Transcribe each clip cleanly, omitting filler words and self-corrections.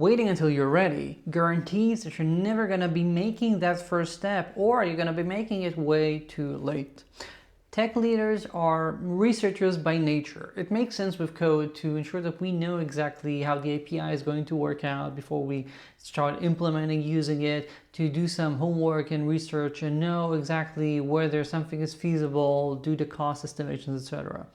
Waiting until you're ready guarantees that you're never going to be making that first step, or you're going to be making it way too late. Tech leaders are researchers by nature. It makes sense with code to ensure that we know exactly how the API is going to work out before we start implementing using it, to do some homework and research and know exactly whether something is feasible, do the cost estimations, etc.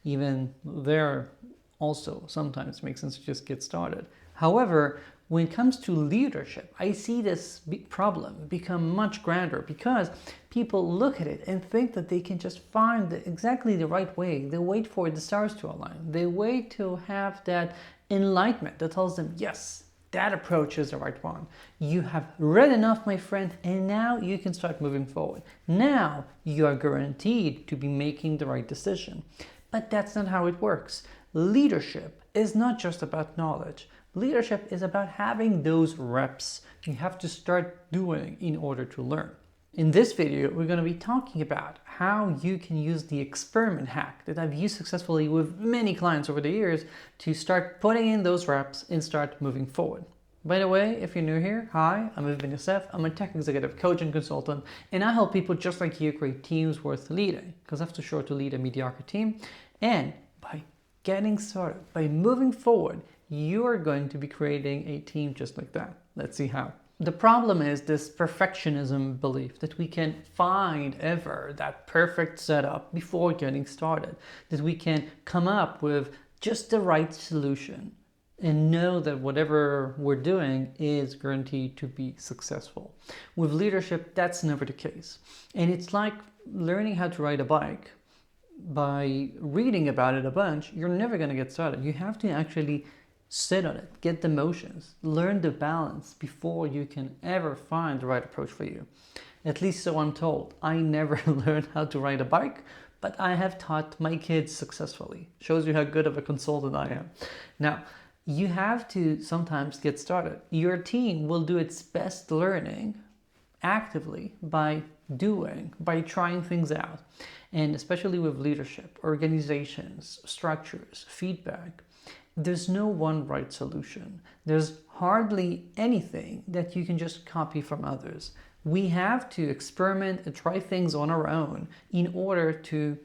Even there also sometimes makes sense to just get started. However, when it comes to leadership, I see this problem become much grander because people look at it and think that they can just find exactly the right way. They wait for the stars to align. They wait to have that enlightenment that tells them, yes, that approach is the right one. You have read enough, my friend, and now you can start moving forward. Now you are guaranteed to be making the right decision. But that's not how it works. Leadership is not just about knowledge. Leadership is about having those reps you have to start doing in order to learn. In this video, we're going to be talking about how you can use the experiment hack that I've used successfully with many clients over the years to start putting in those reps and start moving forward. By the way, if you're new here, hi, I'm Ben-Yosef. I'm a tech executive coach and consultant, and I help people just like you create teams worth leading, because that's for sure to lead a mediocre team. And by getting started, by moving forward, you are going to be creating a team just like that. Let's see how. The problem is this perfectionism belief that we can find ever that perfect setup before getting started, that we can come up with just the right solution and know that whatever we're doing is guaranteed to be successful. With leadership, that's never the case. And it's like learning how to ride a bike. By reading about it a bunch, you're never going to get started. You have to actually sit on it, get the motions, learn the balance before you can ever find the right approach for you. At least so I'm told. I never learned how to ride a bike, but I have taught my kids successfully. Shows you how good of a consultant I am. Now, you have to sometimes get started. Your team will do its best learning actively by doing, by trying things out. And especially with leadership, organizations, structures, feedback, there's no one right solution. There's hardly anything that you can just copy from others. We have to experiment and try things on our own in order to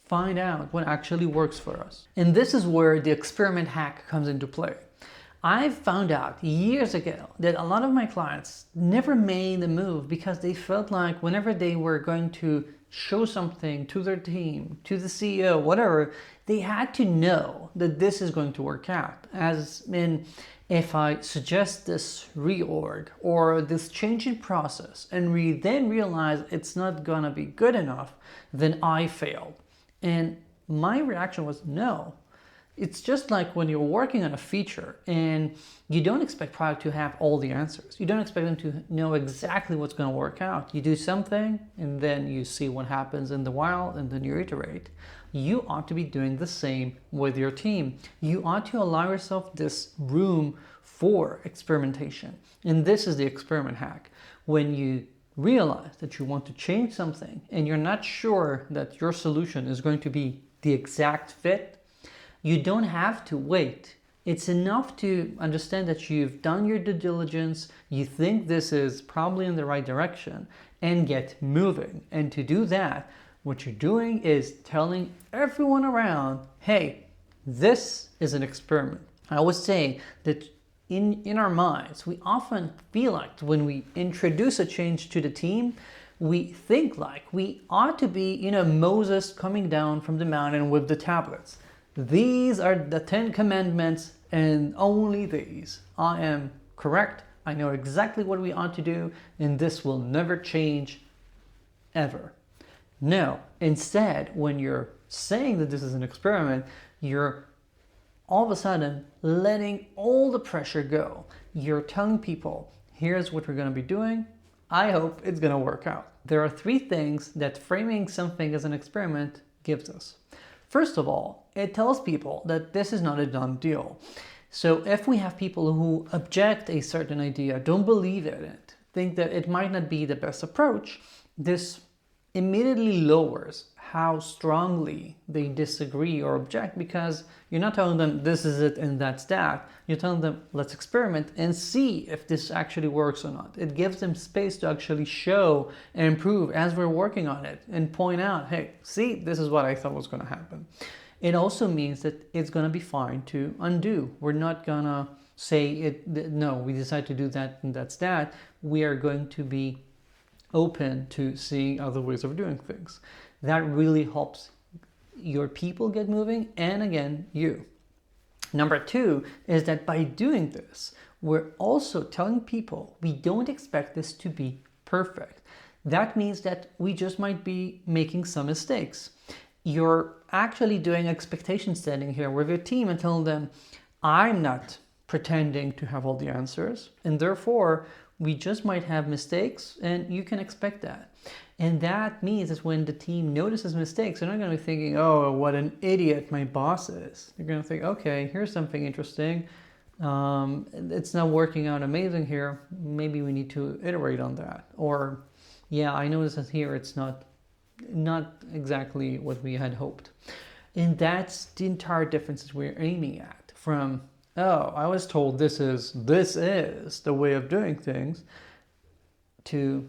find out what actually works for us. And this is where the experiment hack comes into play. I've found out years ago that a lot of my clients never made the move because they felt like whenever they were going to show something to their team, to the CEO, whatever, they had to know that this is going to work out. As in, if I suggest this reorg or this change in process and we then realize it's not gonna be good enough, then I failed. And my reaction was no. It's just like when you're working on a feature and you don't expect product to have all the answers. You don't expect them to know exactly what's going to work out. You do something and then you see what happens in the wild and then you iterate. You ought to be doing the same with your team. You ought to allow yourself this room for experimentation. And this is the experiment hack. When you realize that you want to change something and you're not sure that your solution is going to be the exact fit, you don't have to wait. It's enough to understand that you've done your due diligence, you think this is probably in the right direction, and get moving. And to do that, what you're doing is telling everyone around, hey, this is an experiment. I always say that in our minds, we often feel like when we introduce a change to the team, we think like we ought to be, Moses coming down from the mountain with the tablets. These are the 10 commandments and only these. I am correct. I know exactly what we ought to do, and this will never change ever. No, instead, when you're saying that this is an experiment, you're all of a sudden letting all the pressure go. You're telling people, here's what we're going to be doing. I hope it's going to work out. There are 3 things that framing something as an experiment gives us. First of all, it tells people that this is not a done deal. So if we have people who object a certain idea, don't believe in it, think that it might not be the best approach, this immediately lowers how strongly they disagree or object, because you're not telling them this is it and that's that. You're telling them, let's experiment and see if this actually works or not. It gives them space to actually show and improve as we're working on it and point out, hey, see, this is what I thought was going to happen. It also means that it's going to be fine to undo. We're not going to say, no, we decide to do that and that's that. We are going to be open to seeing other ways of doing things. That really helps your people get moving, and again, you. Number 2 is that by doing this, we're also telling people we don't expect this to be perfect. That means that we just might be making some mistakes. You're actually doing expectation setting here with your team and telling them, I'm not pretending to have all the answers, and therefore we just might have mistakes, and you can expect that. And that means that when the team notices mistakes, they're not going to be thinking, oh, what an idiot my boss is. They're going to think, okay, here's something interesting. It's not working out amazing here. Maybe we need to iterate on that. Or, yeah, I noticed that here it's not exactly what we had hoped. And that's the entire difference that we're aiming at, from, oh, I was told this is the way of doing things, to,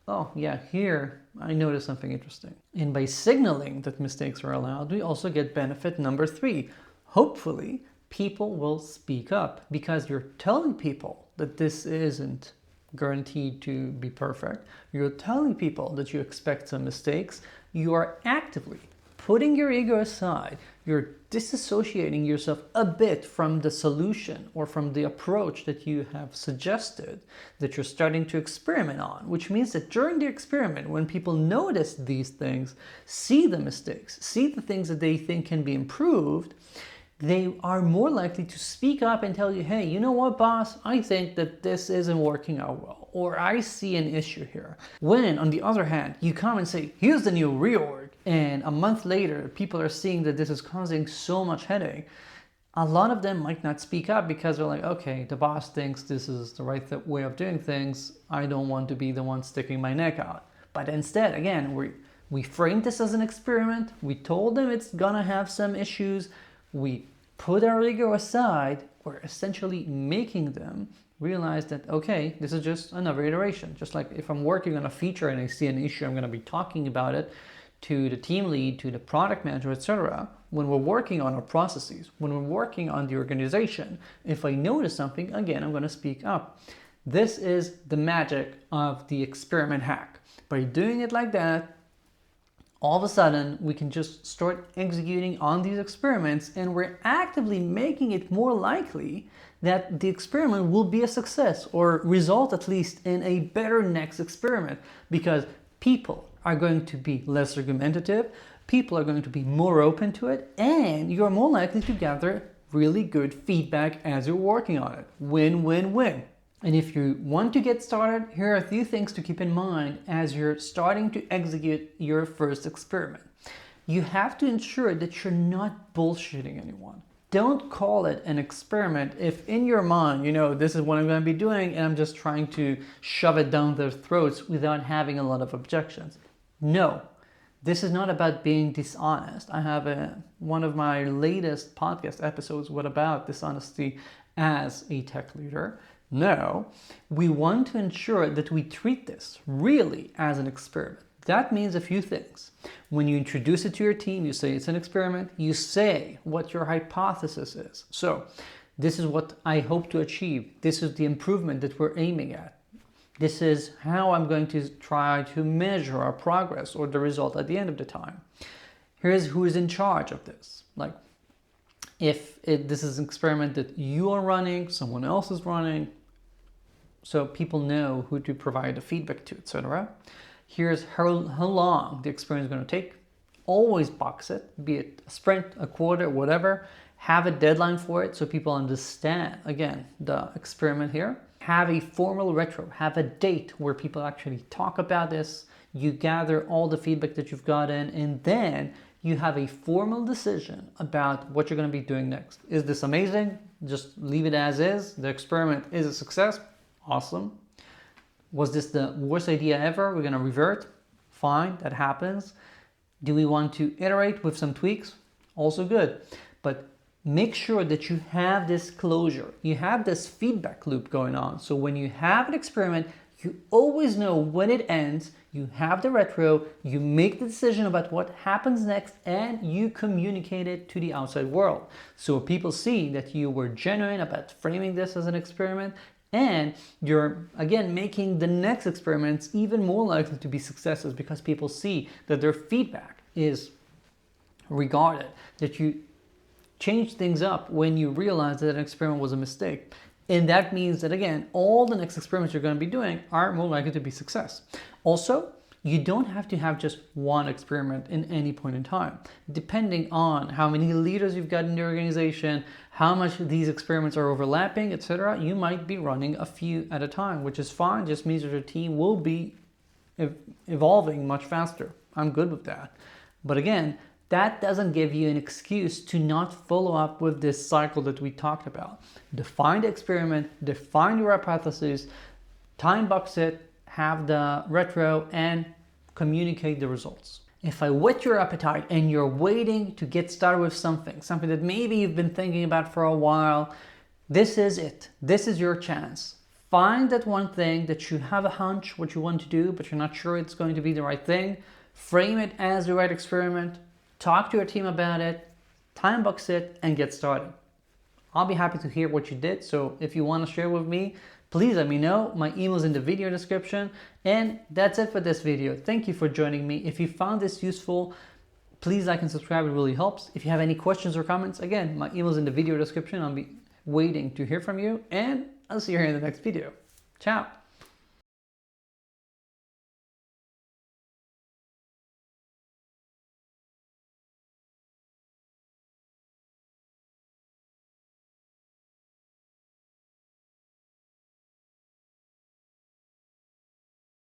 oh yeah, here I noticed something interesting. And by signaling that mistakes are allowed, we also get benefit number 3. Hopefully, people will speak up, because you're telling people that this isn't guaranteed to be perfect. You're telling people that you expect some mistakes. You are actively putting your ego aside. You're disassociating yourself a bit from the solution or from the approach that you have suggested, that you're starting to experiment on, which means that during the experiment, when people notice these things, see the mistakes, see the things that they think can be improved, they are more likely to speak up and tell you, hey, you know what, boss, I think that this isn't working out well, or I see an issue here. When, on the other hand, you come and say, here's the new reorg, and a month later, people are seeing that this is causing so much headache, a lot of them might not speak up, because they're like, okay, the boss thinks this is the right way of doing things. I don't want to be the one sticking my neck out. But instead, again, we framed this as an experiment. We told them it's gonna have some issues. We put our ego aside. We're essentially making them realize that, okay, this is just another iteration. Just like if I'm working on a feature and I see an issue, I'm going to be talking about it to the team lead, to the product manager, etc. When we're working on our processes, when we're working on the organization, if I notice something, again, I'm going to speak up. This is the magic of the experiment hack. By doing it like that, all of a sudden, we can just start executing on these experiments, and we're actively making it more likely that the experiment will be a success, or result at least in a better next experiment, because people are going to be less argumentative, people are going to be more open to it, and you're more likely to gather really good feedback as you're working on it. Win, win, win. And if you want to get started, here are a few things to keep in mind as you're starting to execute your first experiment. You have to ensure that you're not bullshitting anyone. Don't call it an experiment if in your mind, you know, this is what I'm going to be doing and I'm just trying to shove it down their throats without having a lot of objections. No, this is not about being dishonest. I have one of my latest podcast episodes was about dishonesty as a tech leader. No, we want to ensure that we treat this really as an experiment. That means a few things. When you introduce it to your team, you say it's an experiment, you say what your hypothesis is. So, this is what I hope to achieve. This is the improvement that we're aiming at. This is how I'm going to try to measure our progress or the result at the end of the time. Here's who is in charge of this. Like, if this is an experiment that you are running, someone else is running, so people know who to provide the feedback to, etc. Here's how long the experiment is going to take. Always box it, be it a sprint, a quarter, whatever. Have a deadline for it so people understand, again, the experiment here. Have a formal retro, have a date where people actually talk about this. You gather all the feedback that you've gotten, and then you have a formal decision about what you're going to be doing next. Is this amazing? Just leave it as is. The experiment is a success. Awesome. Was this the worst idea ever? We're going to revert. Fine, that happens. Do we want to iterate with some tweaks? Also good. But make sure that you have this closure. You have this feedback loop going on. So when you have an experiment, you always know when it ends, you have the retro, you make the decision about what happens next, and you communicate it to the outside world. So people see that you were genuine about framing this as an experiment, and you're, again, making the next experiments even more likely to be successes because people see that their feedback is regarded, that you change things up when you realize that an experiment was a mistake. And that means that, again, all the next experiments you're going to be doing are more likely to be success. Also, you don't have to have just one experiment in any point in time. Depending on how many leaders you've got in the organization, how much these experiments are overlapping, etc., you might be running a few at a time, which is fine. Just means that your team will be evolving much faster. I'm good with that. But again, that doesn't give you an excuse to not follow up with this cycle that we talked about. Define the experiment, define your hypothesis, time box it, have the retro, and communicate the results. If I whet your appetite and you're waiting to get started with something that maybe you've been thinking about for a while, this is it. This is your chance. Find that one thing that you have a hunch what you want to do, but you're not sure it's going to be the right thing. Frame it as the right experiment. Talk to your team about it, time box it, and get started. I'll be happy to hear what you did, so if you want to share with me, please let me know. My email is in the video description. And that's it for this video. Thank you for joining me. If you found this useful, please like and subscribe. It really helps. If you have any questions or comments, again, my email is in the video description. I'll be waiting to hear from you, and I'll see you here in the next video. Ciao.